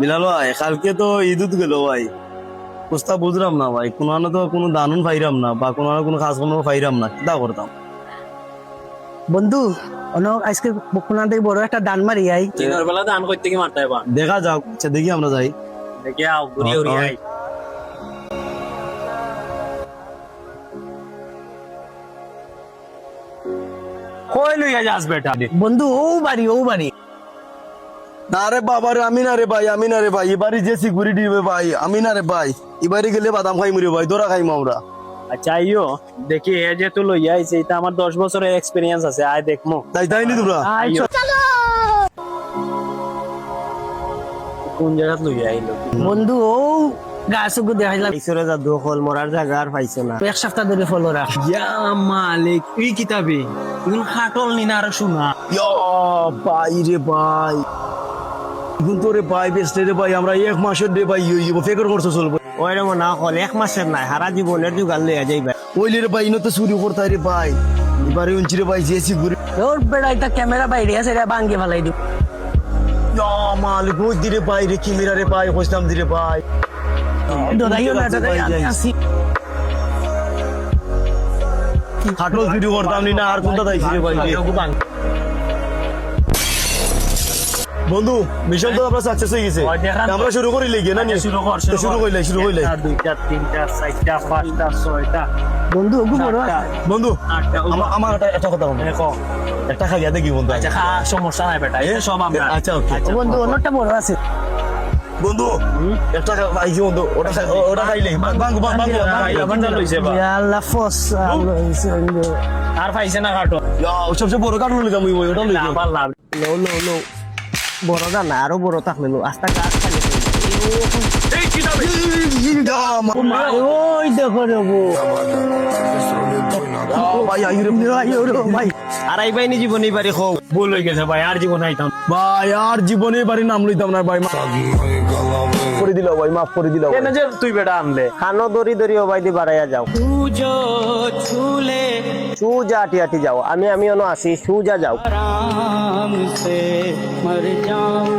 বিলাল ভাই কালকে তো ঈদুত গেল ভাই, প্রস্তাব বুঝলাম না ভাই, কোনো তো কোনো দানুন পাইরাম না বা কোনো কাজ কর্ম পাইরাম না, কিতা করতাম? বন্ধু আজকে কোনাতে বড় একটা দান মারি আই। দিনের বেলা দান করতে কি মারতে পার দেখা যাক, আচ্ছা দেখি আমরা যাই। দেখে আও ঘুরি ঘুরি আই। কই লইয়া যাস বেটা? বন্ধু ও বাড়ি না রে বাবা রে, আমি না রে ভাই, এবারে যে সিকিউরিটি হবে ভাই, আমি না রে ভাই, এবারে গেলে বাদাম খাইমু রে ভাই, দোরা খাইমু আমরা। আচ্ছা আইও দেখি এ যে তুই লইয়া আইছে, এটা আমার 10 বছরের এক্সপেরিয়েন্স আছে, আয় দেখমু। তাইনি তোমরা? আইও কোন জায়গা লইয়া আইলো? বন্ধু ও গাছকে দেখাইলাম ঈশ্বরে যা দখল মরার জায়গা আর পাইছে না। এক সপ্তাহ ধরে ফলো রাখ। ইয়া মালিক এই কিতাবে তুমি খাটল নি না আর শোনা। ইয়া ভাই রে ভাই, এখন তো রে ভাই বেস্ট রে ভাই, আমরা এক মাসের রে ভাই ফেকর করছো চলবো। ওইরকম না হল এক মাসের নাই, সারা জীবনের যুগাল লইয়া যাইবা। ওইলে রে ভাই ইনো তো চুরি করতে রে ভাই, এবারে উঞ্চি রে ভাই যে সিকিউরিটি তোর বেড়া এটা ক্যামেরা বাইরে আছে রে, ভাঙ্গে ফেলাই দিব। মালিক ওই দিরে ভাই রে, ক্যামেরা রে ভাই, কইতাম দিরে ভাই ডরাইও না, আমি আসি। খাটল চুরি করতাম নি না, আর কোনটা দাইছি রে ভাই রে। বন্ধু মিশন তো আমরা সাকসেস হয়ে গেছে, আমরা শুরু করি লেগে না? শুরু কইলে 2টা 3টা 4টা 5টা 6টা। বন্ধু ওগু বড় আছে। বন্ধু আমার একটা কথা বল, একটা খাইয়া দেখি বন্ধু। আচ্ছা খা, সমস্যা নাই বেটা, এই সব আমরা। আচ্ছা ওকে বন্ধু অন্যটা বড় আছে। বন্ধু একটা খাইছি বন্ধু, ওটা খাইলে বান্ডা লইছে বা আল্লাহ ফস আর পাইছে না কাটো। সবচেয়ে বড় কারণ লইলাম ওটা লইলাম। আবার লাভ লো বড় না, আরো বড় থাকলে আস্তা গাছ খালি এই কিতাবে ওই দেখো রে ভাই আইরে ভাই। আর আইবাই নি জীবনে বাড়ি খাও, ভুল হয়ে গেছে ভাই, আর জীবন আইতাম ভাই, আর জীবনে বাড়ি নাম লইতাম না ভাই, মাফ করে দিলাও ভাই, মাফ করে দিলাও। কেন যে তুই বেটা আনলে খানো দড়ি দড়ি ও বাইদি বাড়াইয়া যাও, তুজো ছুলে সুজা আটি আটি যাও, আমি অন আসি, সুজা যাও। আরাম সে মর যাও